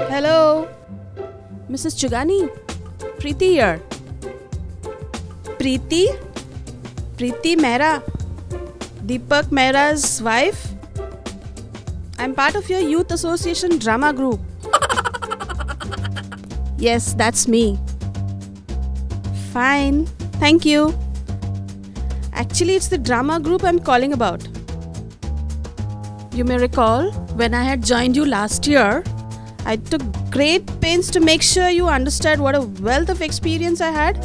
Hello, Mrs. Chugani. Preeti here. Preeti? Preeti Mehra. Deepak Mehra's wife. I'm part of your youth association drama group. Yes, that's me. Fine, thank you. Actually, it's the drama group I'm calling about. You may recall, when I had joined you last year, I took great pains to make sure you understood what a wealth of experience I had.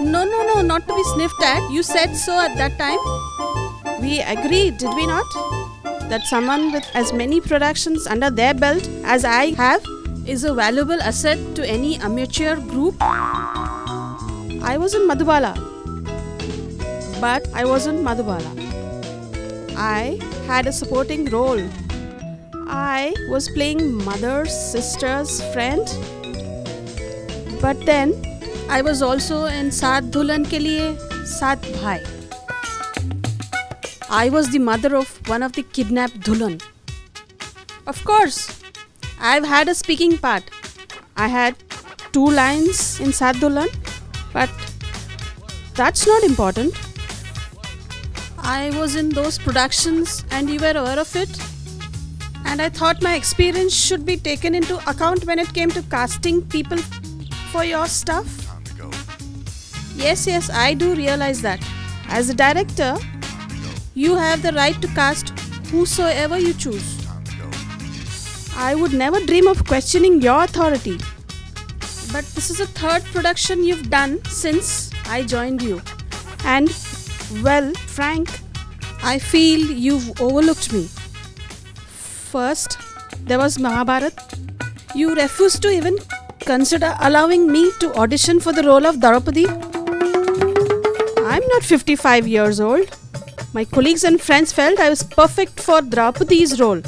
No, not to be sniffed at. You said so at that time. We agreed, did we not? That someone with as many productions under their belt as I have is a valuable asset to any amateur group. I was in Madhubala, but I wasn't Madhubala. I had a supporting role. I was playing mother's sister's friend. But then, I was also in Saat Dulan ke liye Saat Bhai. I was the mother of one of the kidnapped Dulan. Of course, I've had a speaking part. I had 2 lines in Saat Dulan, but that's not important. I was in those productions and you were aware of it. And I thought my experience should be taken into account when it came to casting people for your stuff. Yes, I do realize that. As a director, you have the right to cast whosoever you choose. I would never dream of questioning your authority. But this is the 3rd production you've done since I joined you. And, well, Frank, I feel you've overlooked me. First, there was Mahabharat. You refused to even consider allowing me to audition for the role of Draupadi. I'm not 55 years old. My colleagues and friends felt I was perfect for Draupadi's role.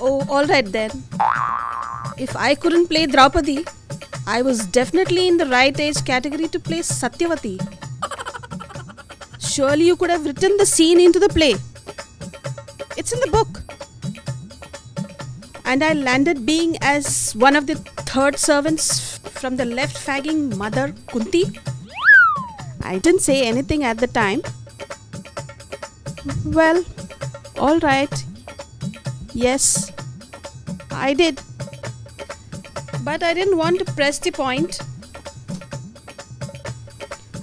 Oh, alright then. If I couldn't play Draupadi, I was definitely in the right age category to play Satyavati. Surely you could have written the scene into the play. It's in the book. And I landed being as one of the 3rd servants from the left fagging mother Kunti. I didn't say anything at the time. Well, alright. Yes, I did. But I didn't want to press the point.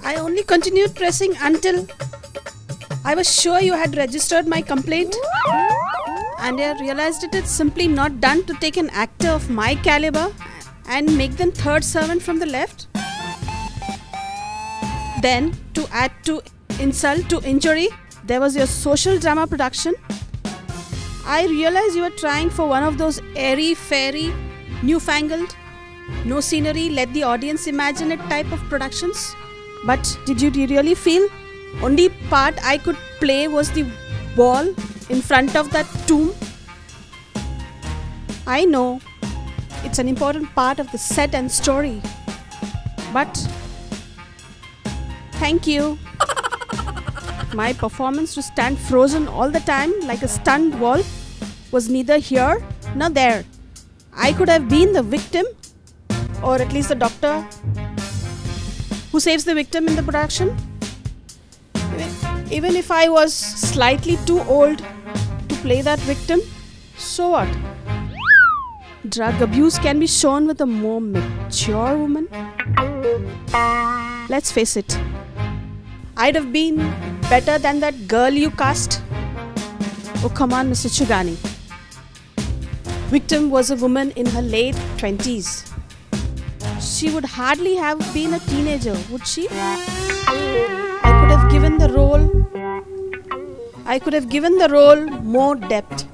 I only continued pressing until I was sure you had registered my complaint. And I realized it is simply not done to take an actor of my caliber and make them 3rd servant from the left. Then, to add to insult to injury, there was your social drama production. I realized you were trying for one of those airy-fairy, newfangled, no scenery, let the audience imagine it type of productions. But did you really feel only part I could play was the wall in front of that tomb? I know it's an important part of the set and story, but thank you. My performance to stand frozen all the time like a stunned wall was neither here nor there. I could have been the victim, or at least the doctor who saves the victim in the production. Even if I was slightly too old to play that victim, so what? Drug abuse can be shown with a more mature woman. Let's face it, I'd have been better than that girl you cast. Oh, come on, Mr. Chugani. Victim was a woman in her late 20s. She would hardly have been a teenager, would she? I could have given the role more depth.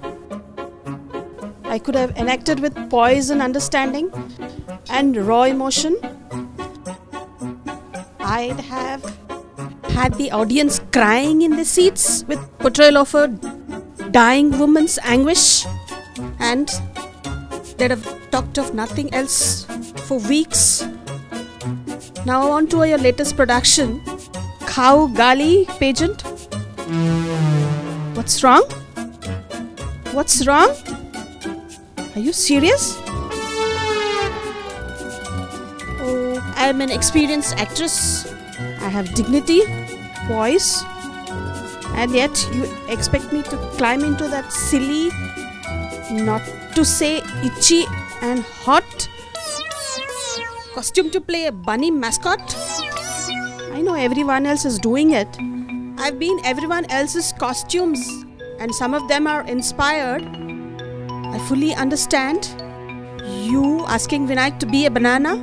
I could have enacted with poise and understanding and raw emotion. I'd have had the audience crying in the seats with portrayal of a dying woman's anguish, and they'd have talked of nothing else for weeks. Now on to your latest production, Khao Gali Pageant. What's wrong? What's wrong? Are you serious? Oh, I am an experienced actress. I have dignity, voice, and yet you expect me to climb into that silly, not to say itchy and hot costume to play a bunny mascot? I know everyone else is doing it. I've been everyone else's costumes and some of them are inspired. I fully understand you asking Vinayak to be a banana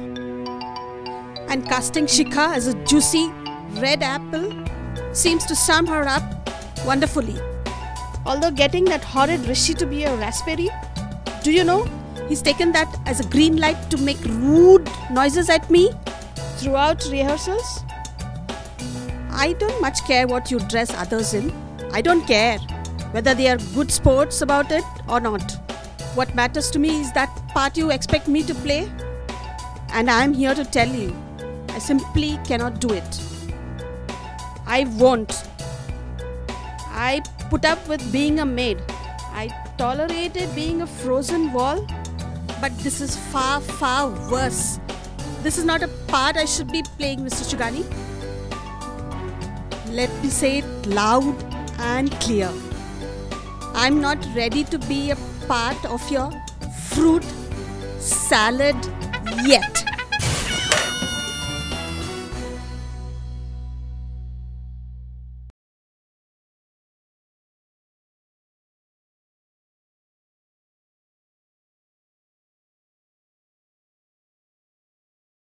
and casting Shikha as a juicy red apple seems to sum her up wonderfully. Although getting that horrid Rishi to be a raspberry, do you know, he's taken that as a green light to make rude noises at me throughout rehearsals. I don't much care what you dress others in. I don't care whether they are good sports about it or not. What matters to me is that part you expect me to play, and I am here to tell you, I simply cannot do it. I won't. I put up with being a maid. I tolerated being a frozen wall, but this is far, far worse. This is not a part I should be playing, Mr. Chugani. Let me say it loud and clear. I'm not ready to be a part of your fruit salad yet.